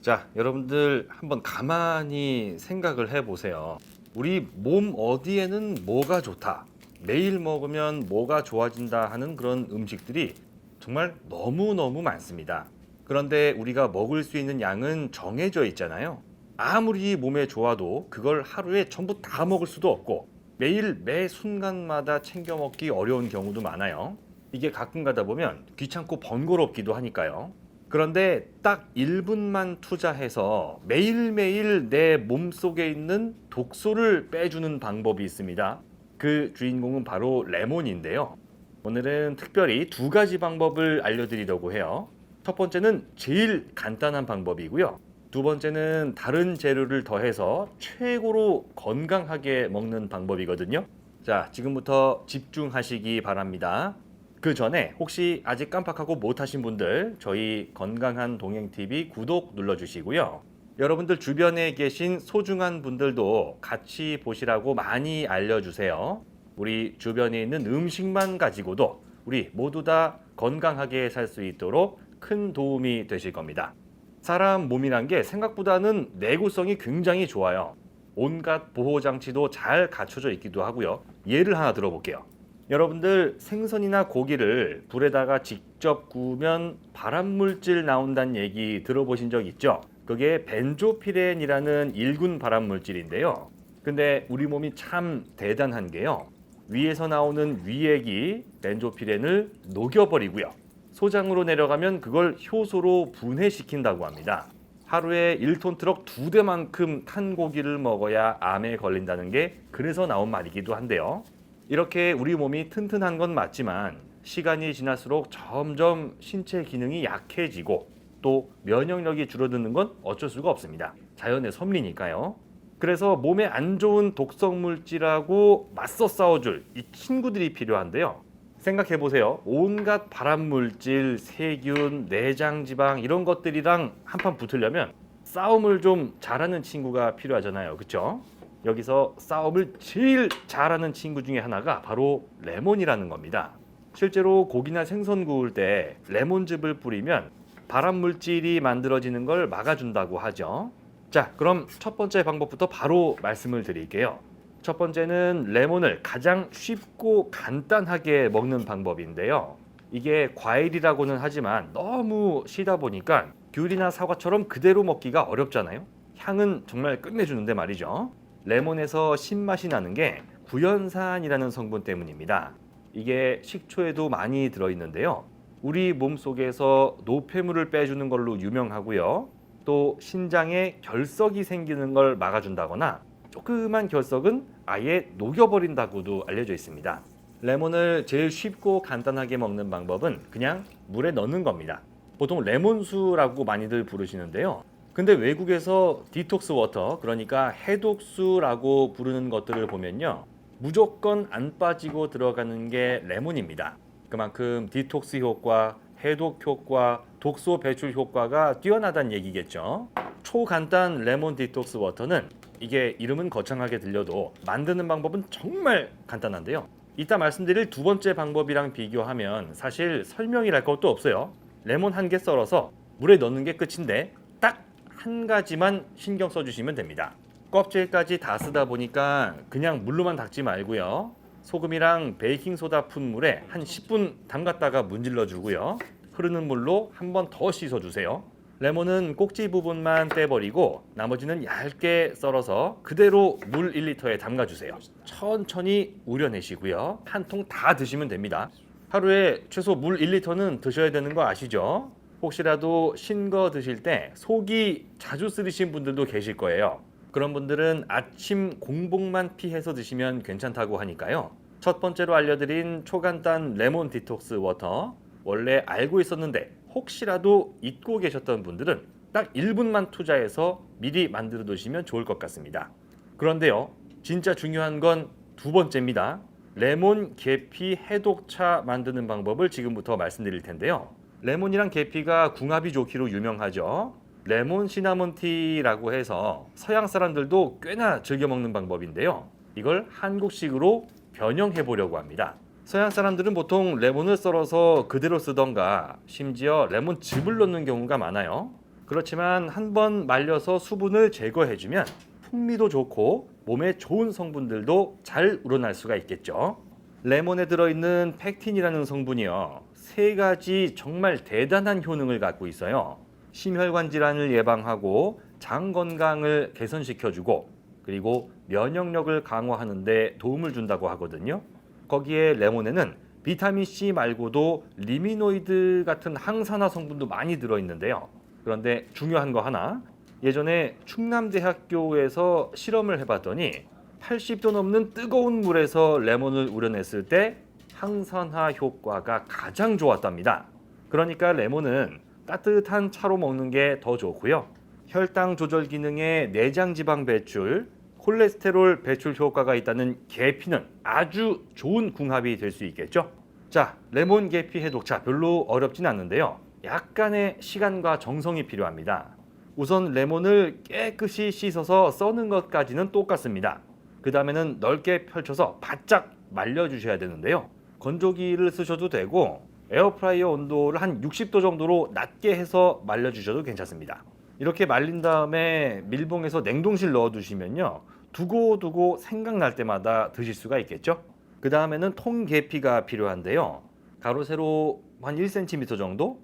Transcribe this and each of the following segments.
자, 여러분들 한번 가만히 생각을 해보세요. 우리 몸 어디에는 뭐가 좋다, 매일 먹으면 뭐가 좋아진다 하는 그런 음식들이 정말 너무너무 많습니다. 그런데 우리가 먹을 수 있는 양은 정해져 있잖아요. 아무리 몸에 좋아도 그걸 하루에 전부 다 먹을 수도 없고 매일 매 순간마다 챙겨 먹기 어려운 경우도 많아요. 이게 가끔 가다 보면 귀찮고 번거롭기도 하니까요. 그런데 딱 1분만 투자해서 매일매일 내 몸속에 있는 독소를 빼주는 방법이 있습니다. 그 주인공은 바로 레몬인데요. 오늘은 특별히 두 가지 방법을 알려드리려고 해요. 첫 번째는 제일 간단한 방법이고요. 두 번째는 다른 재료를 더해서 최고로 건강하게 먹는 방법이거든요. 자, 지금부터 집중하시기 바랍니다. 그 전에 혹시 아직 깜빡하고 못하신 분들 저희 건강한 동행TV 구독 눌러주시고요. 여러분들 주변에 계신 소중한 분들도 같이 보시라고 많이 알려주세요. 우리 주변에 있는 음식만 가지고도 우리 모두 다 건강하게 살 수 있도록 큰 도움이 되실 겁니다. 사람 몸이란 게 생각보다는 내구성이 굉장히 좋아요. 온갖 보호장치도 잘 갖춰져 있기도 하고요. 예를 하나 들어볼게요. 여러분들 생선이나 고기를 불에다가 직접 구우면 발암물질 나온다는 얘기 들어보신 적 있죠? 그게 벤조피렌이라는 1군 발암물질인데요. 근데 우리 몸이 참 대단한 게요. 위에서 나오는 위액이 벤조피렌을 녹여버리고요. 소장으로 내려가면 그걸 효소로 분해시킨다고 합니다. 하루에 1톤 트럭 2대만큼 탄 고기를 먹어야 암에 걸린다는 게 그래서 나온 말이기도 한데요. 이렇게 우리 몸이 튼튼한 건 맞지만 시간이 지날수록 점점 신체 기능이 약해지고 또 면역력이 줄어드는 건 어쩔 수가 없습니다. 자연의 섭리니까요. 그래서 몸에 안 좋은 독성 물질하고 맞서 싸워줄 이 친구들이 필요한데요. 생각해 보세요. 온갖 발암물질, 세균, 내장지방 이런 것들이랑 한판 붙으려면 싸움을 좀 잘하는 친구가 필요하잖아요. 그렇죠? 여기서 싸움을 제일 잘하는 친구 중에 하나가 바로 레몬이라는 겁니다. 실제로 고기나 생선 구울 때 레몬즙을 뿌리면 발암물질이 만들어지는 걸 막아준다고 하죠. 자, 그럼 첫 번째 방법부터 바로 말씀을 드릴게요. 첫 번째는 레몬을 가장 쉽고 간단하게 먹는 방법인데요. 이게 과일이라고는 하지만 너무 시다 보니까 귤이나 사과처럼 그대로 먹기가 어렵잖아요. 향은 정말 끝내주는데 말이죠. 레몬에서 신맛이 나는 게 구연산이라는 성분 때문입니다. 이게 식초에도 많이 들어있는데요. 우리 몸속에서 노폐물을 빼주는 걸로 유명하고요. 또 신장에 결석이 생기는 걸 막아준다거나 조그만 결석은 아예 녹여버린다고도 알려져 있습니다. 레몬을 제일 쉽고 간단하게 먹는 방법은 그냥 물에 넣는 겁니다. 보통 레몬수라고 많이들 부르시는데요. 근데 외국에서 디톡스 워터, 그러니까 해독수라고 부르는 것들을 보면요, 무조건 안 빠지고 들어가는 게 레몬입니다. 그만큼 디톡스 효과, 해독 효과, 독소 배출 효과가 뛰어나다는 얘기겠죠. 초간단 레몬 디톡스 워터는 이게 이름은 거창하게 들려도 만드는 방법은 정말 간단한데요. 이따 말씀드릴 두 번째 방법이랑 비교하면 사실 설명이랄 것도 없어요. 레몬 한 개 썰어서 물에 넣는 게 끝인데 딱 한 가지만 신경 써주시면 됩니다. 껍질까지 다 쓰다 보니까 그냥 물로만 닦지 말고요. 소금이랑 베이킹소다 푼 물에 한 10분 담갔다가 문질러 주고요. 흐르는 물로 한 번 더 씻어주세요. 레몬은 꼭지 부분만 떼버리고 나머지는 얇게 썰어서 그대로 물 1리터에 담가주세요. 천천히 우려내시고요. 한 통 다 드시면 됩니다. 하루에 최소 물 1리터는 드셔야 되는 거 아시죠? 혹시라도 신 거 드실 때 속이 자주 쓰리신 분들도 계실 거예요. 그런 분들은 아침 공복만 피해서 드시면 괜찮다고 하니까요. 첫 번째로 알려드린 초간단 레몬 디톡스 워터, 원래 알고 있었는데 혹시라도 잊고 계셨던 분들은 딱 1분만 투자해서 미리 만들어 두시면 좋을 것 같습니다. 그런데요, 진짜 중요한 건 두 번째입니다. 레몬 계피 해독차 만드는 방법을 지금부터 말씀드릴 텐데요. 레몬이랑 계피가 궁합이 좋기로 유명하죠. 레몬 시나몬 티라고 해서 서양 사람들도 꽤나 즐겨 먹는 방법인데요. 이걸 한국식으로 변형해 보려고 합니다. 서양 사람들은 보통 레몬을 썰어서 그대로 쓰던가 심지어 레몬즙을 넣는 경우가 많아요. 그렇지만 한번 말려서 수분을 제거해주면 풍미도 좋고 몸에 좋은 성분들도 잘 우러날 수가 있겠죠. 레몬에 들어있는 펙틴이라는 성분이요, 3가지 정말 대단한 효능을 갖고 있어요. 심혈관 질환을 예방하고 장 건강을 개선시켜주고 그리고 면역력을 강화하는 데 도움을 준다고 하거든요. 거기에 레몬에는 비타민 C 말고도 리미노이드 같은 항산화 성분도 많이 들어있는데요. 그런데 중요한 거 하나, 예전에 충남대학교에서 실험을 해봤더니 80도 넘는 뜨거운 물에서 레몬을 우려냈을 때 항산화 효과가 가장 좋았답니다. 그러니까 레몬은 따뜻한 차로 먹는 게 더 좋고요. 혈당 조절 기능에 내장 지방 배출, 콜레스테롤 배출 효과가 있다는 계피는 아주 좋은 궁합이 될 수 있겠죠. 자, 레몬 계피 해독차 별로 어렵진 않는데요. 약간의 시간과 정성이 필요합니다. 우선 레몬을 깨끗이 씻어서 써는 것까지는 똑같습니다. 그 다음에는 넓게 펼쳐서 바짝 말려주셔야 되는데요. 건조기를 쓰셔도 되고 에어프라이어 온도를 한 60도 정도로 낮게 해서 말려주셔도 괜찮습니다. 이렇게 말린 다음에 밀봉해서 냉동실 넣어두시면요, 두고두고 생각날 때마다 드실 수가 있겠죠. 그 다음에는 통계피가 필요한데요. 가로 세로 한 1cm 정도,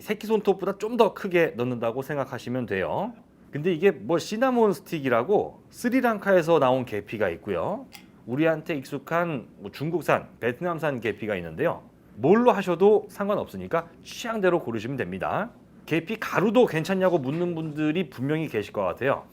새끼 손톱보다 좀 더 크게 넣는다고 생각하시면 돼요. 근데 이게 뭐 시나몬 스틱이라고 스리랑카에서 나온 계피가 있고요, 우리한테 익숙한 중국산, 베트남산 계피가 있는데요. 뭘로 하셔도 상관없으니까 취향대로 고르시면 됩니다. 계피 가루도 괜찮냐고 묻는 분들이 분명히 계실 것 같아요.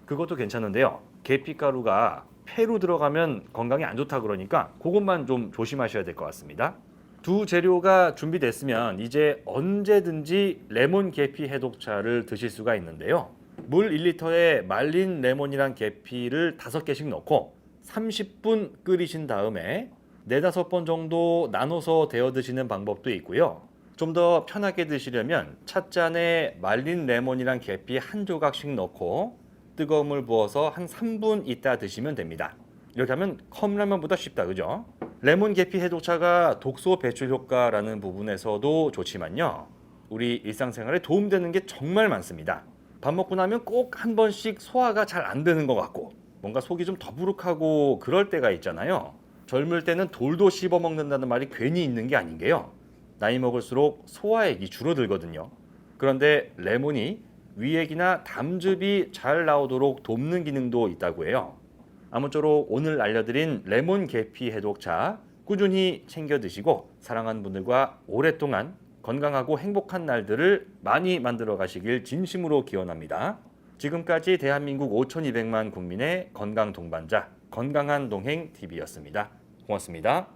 그것도 괜찮은데요. 계피 가루가 폐로 들어가면 건강에 안 좋다 그러니까 그것만 좀 조심하셔야 될 것 같습니다. 두 재료가 준비됐으면 이제 언제든지 레몬 계피 해독차를 드실 수가 있는데요. 물 1리터에 말린 레몬이랑 계피를 5개씩 넣고 30분 끓이신 다음에 4-5번 정도 나눠서 데워 드시는 방법도 있고요. 좀 더 편하게 드시려면 찻잔에 말린 레몬이랑 계피 한 조각씩 넣고 뜨거운 물 부어서 한 3분 있다 드시면 됩니다. 이렇게 하면 컵라면보다 쉽다, 그죠? 레몬 계피 해독차가 독소 배출 효과라는 부분에서도 좋지만요, 우리 일상생활에 도움되는 게 정말 많습니다. 밥 먹고 나면 꼭 한 번씩 소화가 잘 안 되는 것 같고 뭔가 속이 좀 더부룩하고 그럴 때가 있잖아요. 젊을 때는 돌도 씹어 먹는다는 말이 괜히 있는 게 아닌 게요, 나이 먹을수록 소화액이 줄어들거든요. 그런데 레몬이 위액이나 담즙이 잘 나오도록 돕는 기능도 있다고 해요. 아무쪼록 오늘 알려드린 레몬 계피 해독차 꾸준히 챙겨 드시고 사랑하는 분들과 오랫동안 건강하고 행복한 날들을 많이 만들어 가시길 진심으로 기원합니다. 지금까지 대한민국 5,200만 국민의 건강 동반자 건강한 동행 TV였습니다. 고맙습니다.